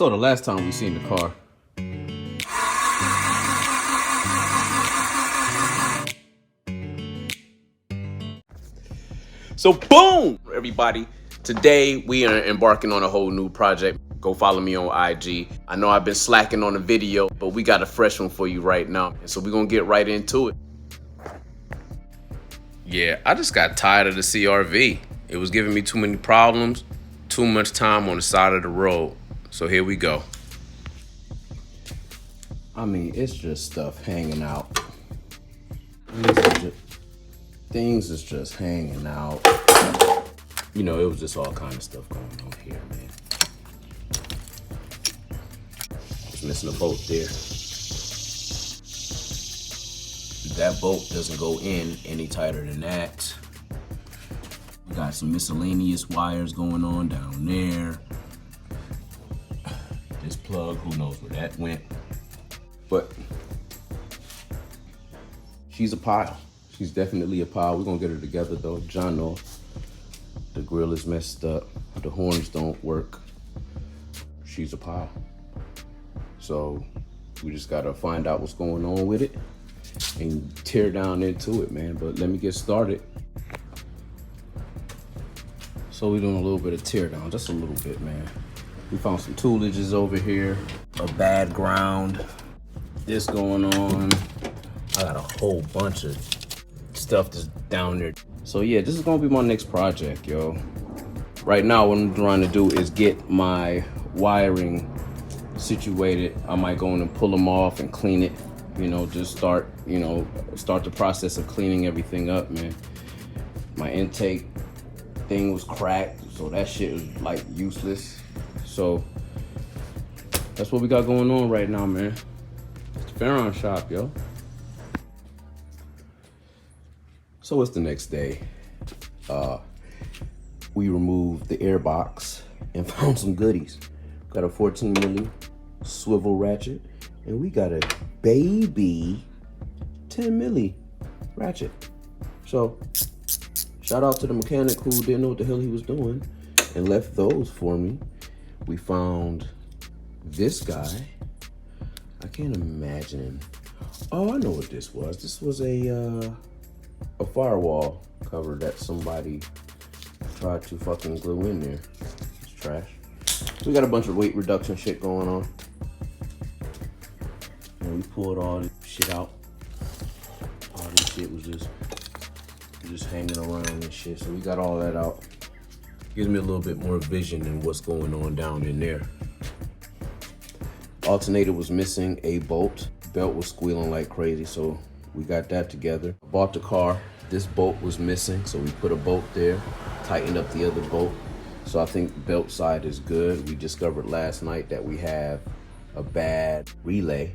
So the last time we seen the car, so boom, everybody. Today we are embarking on a whole new project. Go follow me on IG. I know I've been slacking on the video, but we got a fresh one for you right now. And so we're gonna get right into it. Yeah, I just got tired of the CRV. It was giving me too many problems, too much time on the side of the road. So here we go. I mean, it's just stuff hanging out. Things is just hanging out. You know, it was just all kind of stuff going on here, man. Just missing a bolt there. That bolt doesn't go in any tighter than that. We got some miscellaneous wires going on down there. This plug, who knows where that went. But she's a pile. She's definitely a pile. We're gonna get her together though. John knows. The grill is messed up. The horns don't work. She's a pile. So we just gotta find out what's going on with it and tear down into it, man. But let me get started. So we're doing a little bit of tear down, just a little bit, man. We found some toolages over here, a bad ground, this going on. I got a whole bunch of stuff that's down there. So yeah, this is gonna be my next project, yo. Right now, what I'm trying to do is get my wiring situated. I might go in and pull them off and clean it. You know, just start the process of cleaning everything up, man. My intake thing was cracked, so that shit was like useless. So that's what we got going on right now, man. It's the Farron shop, yo. So it's the next day. We removed the air box and found some goodies. Got a 14 milli swivel ratchet, and we got a baby 10 milli ratchet. So shout out to the mechanic who didn't know what the hell he was doing and left those for me. We found this guy. I can't imagine. Oh, I know what this was. This was a firewall cover that somebody tried to fucking glue in there. It's trash. We got a bunch of weight reduction shit going on. And we pulled all this shit out. All this shit was just hanging around and shit. So we got all that out. Gives me a little bit more vision in what's going on down in there. Alternator was missing a bolt. Belt was squealing like crazy, so we got that together. Bought the car. This bolt was missing, so we put a bolt there, tightened up the other bolt. So I think belt side is good. We discovered last night that we have a bad relay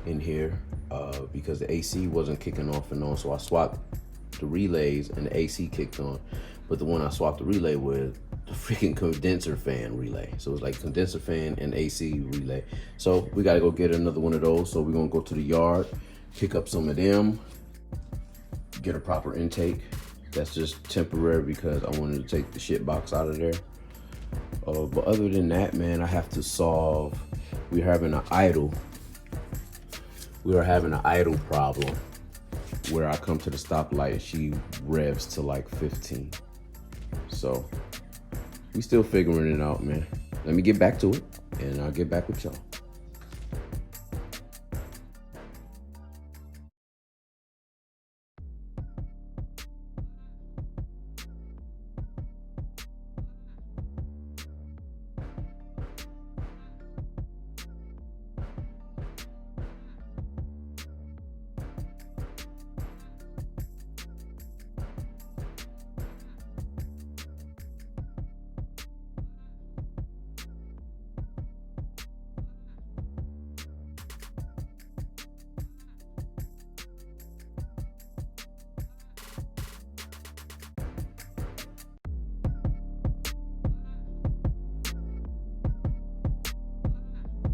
in here because the AC wasn't kicking off and on. So I swapped the relays and the AC kicked on. But the one I swapped the relay with, the freaking condenser fan relay. So it was like condenser fan and AC relay. So we gotta go get another one of those. So we're gonna go to the yard, pick up some of them, get a proper intake. That's just temporary because I wanted to take the shit box out of there. But other than that, man, I have to solve, we are having an idle problem where I come to the stoplight and she revs to like 15. So we still figuring it out, man. Let me get back to it and I'll get back with y'all.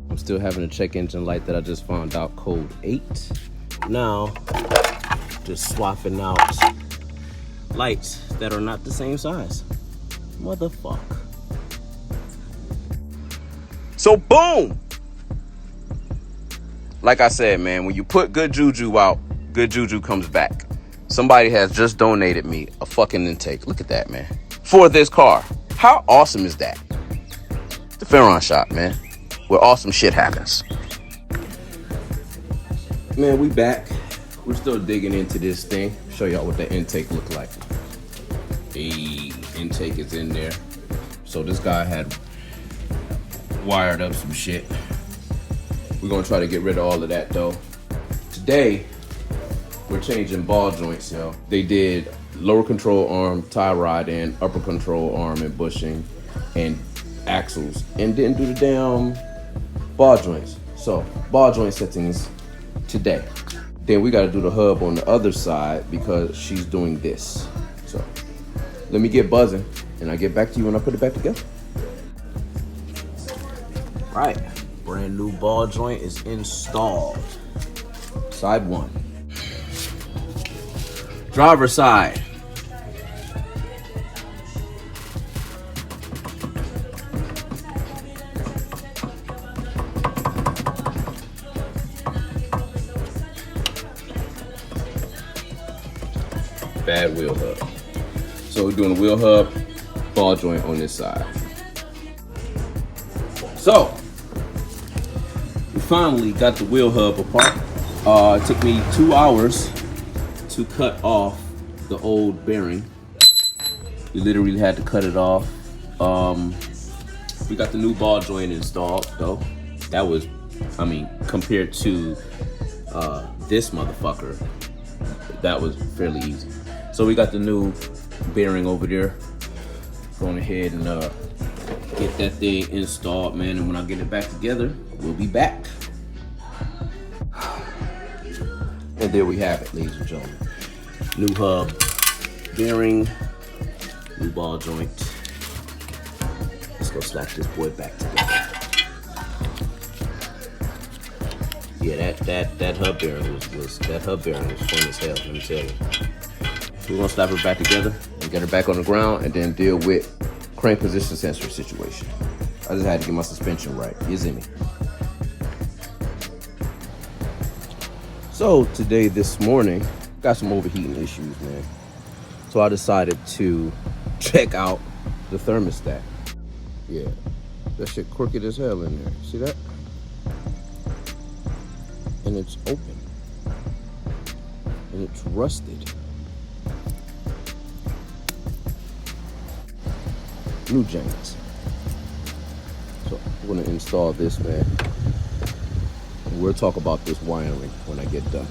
I'm still having a check engine light that I just found out code 8. Now, just swapping out lights that are not the same size. Motherfuck. So boom. Like I said, man, when you put good juju out, good juju comes back. Somebody has just donated me a fucking intake. Look at that, man. For this car. How awesome is that? The Farron shop, man. Where awesome shit happens. Man, we back. We're still digging into this thing. Show y'all what the intake look like. The intake is in there. So this guy had wired up some shit. We're gonna try to get rid of all of that though. Today, we're changing ball joints, yo. They did lower control arm, tie rod, and upper control arm and bushing and axles, and didn't do the damn ball joints. So ball joint settings today. Then we gotta do the hub on the other side because she's doing this. So let me get buzzing and I'll get back to you when I put it back together. Right. Brand new ball joint is installed. Side one. Driver side. Bad wheel hub. So we're doing a wheel hub, ball joint on this side. So we finally got the wheel hub apart. It took me 2 hours to cut off the old bearing. We literally had to cut it off. We got the new ball joint installed though. That was, I mean, compared to this motherfucker, that was fairly easy. So we got the new bearing over there. Going ahead and get that thing installed, man. And when I get it back together, we'll be back. And there we have it, ladies and gentlemen. New hub, bearing, new ball joint. Let's go slap this boy back together. Yeah, that hub bearing was fun as hell, let me tell you. So we're gonna slap her back together and get her back on the ground and then deal with crank position sensor situation. I just had to get my suspension right, you see me? So today, this morning, got some overheating issues, man. So I decided to check out the thermostat. Yeah, that shit crooked as hell in there. See that? And it's open. And it's rusted. New janks. So I'm gonna install this, man. And we'll talk about this wiring when I get done.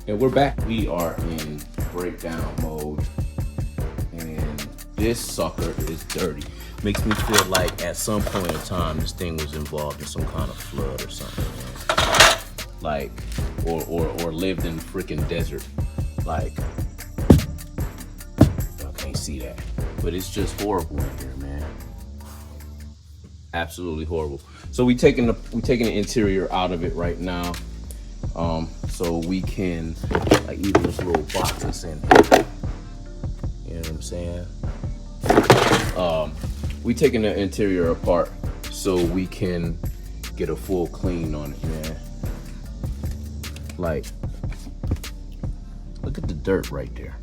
And we're back. We are in breakdown mode. And this sucker is dirty. Makes me feel like at some point in time, this thing was involved in some kind of flood or something, man. Like, or lived in the freaking desert. Like, I can't see that. But it's just horrible in here, man. Absolutely horrible. So we taking the interior out of it right now. So we can, like, even this little box that's in here. You know what I'm saying? We taking the interior apart so we can get a full clean on it, man. Like, look at the dirt right there.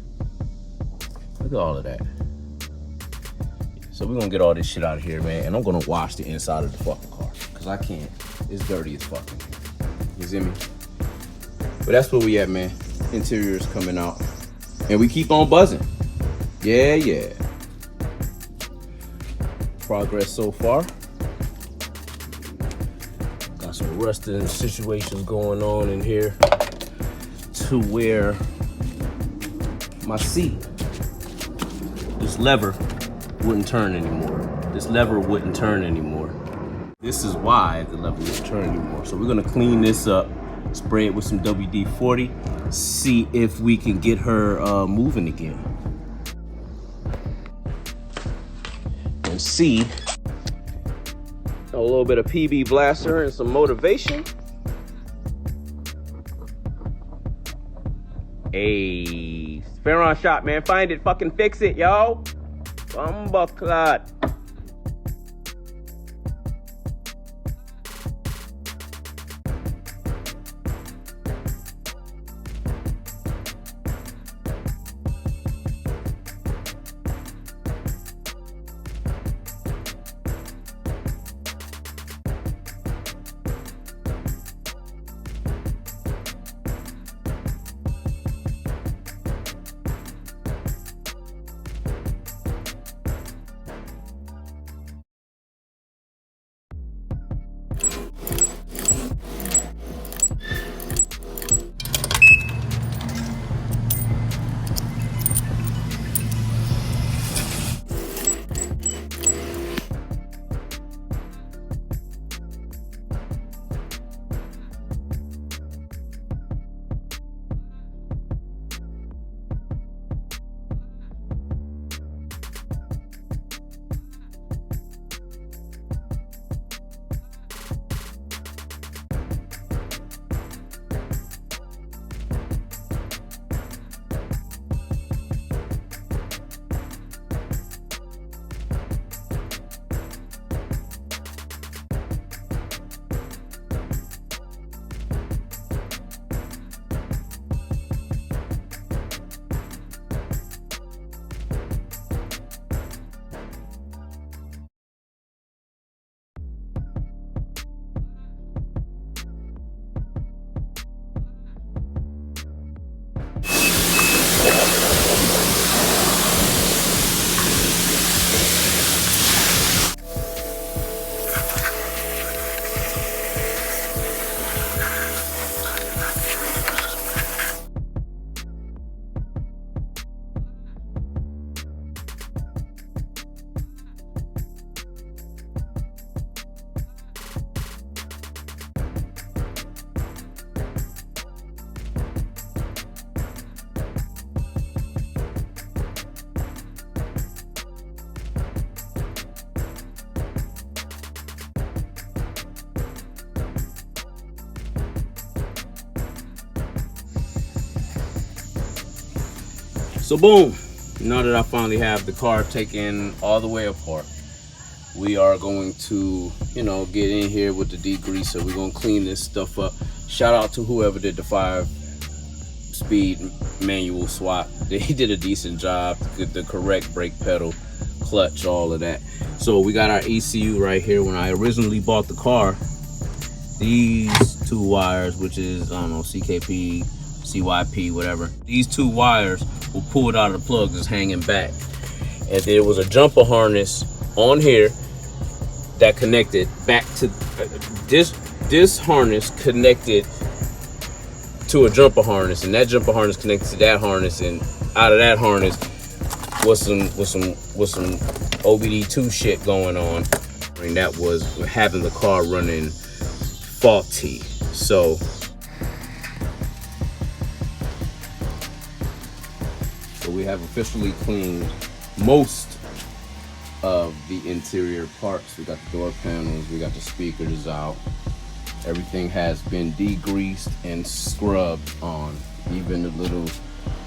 Look at all of that. So we're gonna get all this shit out of here, man, and I'm gonna wash the inside of the fucking car, cause I can't. It's dirty as fucking. You see me? But that's where we at, man. Interior is coming out, and we keep on buzzing. Yeah, yeah. Progress so far. Got some rusting situations going on in here to where my seat, this lever wouldn't turn anymore. This lever wouldn't turn anymore. This is why the lever wouldn't turn anymore. So we're gonna clean this up, spray it with some WD-40, see if we can get her moving again. And see a little bit of PB Blaster and some motivation. Hey, Farron shot, man. Find it. Fucking fix it, yo. Bumbleclot. So boom, now that I finally have the car taken all the way apart, we are going to, you know, get in here with the degreaser. We're gonna clean this stuff up. Shout out to whoever did the 5-speed manual swap. They did a decent job. The correct brake pedal, clutch, all of that. So we got our ECU right here. When I originally bought the car, these two wires, which is, I don't know, CKP, CYP, whatever. These two wires were pulled out of the plug, just hanging back. And there was a jumper harness on here that connected back to this harness connected to a jumper harness, and that jumper harness connected to that harness, and out of that harness was some OBD2 shit going on, and that was having the car running faulty. So we have officially cleaned most of the interior parts. We got the door panels, we got the speakers out. Everything has been degreased and scrubbed on. Even the little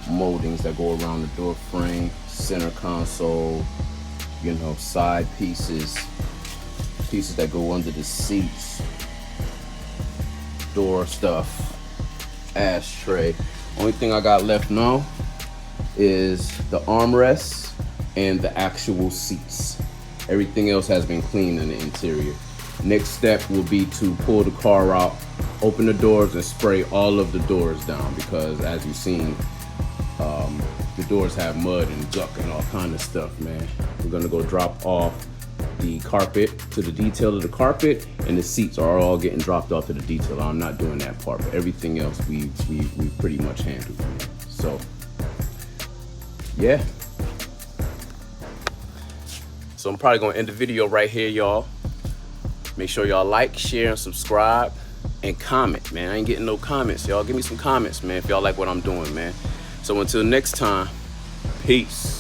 moldings that go around the door frame, center console, you know, side pieces that go under the seats, door stuff, ashtray. Only thing I got left now is the armrests and the actual seats. Everything else has been cleaned in the interior. Next step will be to pull the car out, open the doors, and spray all of the doors down, because as you've seen, the doors have mud and guck and all kind of stuff, man. We're gonna go drop off the carpet to the detail of the carpet, and the seats are all getting dropped off to the detail. I'm not doing that part, but everything else we pretty much handled, man. So yeah. So I'm probably gonna end the video right here, y'all. Make sure y'all like, share, and subscribe, and comment, man. I ain't getting no comments, y'all. Give me some comments, man, if y'all like what I'm doing, man. So until next time, peace.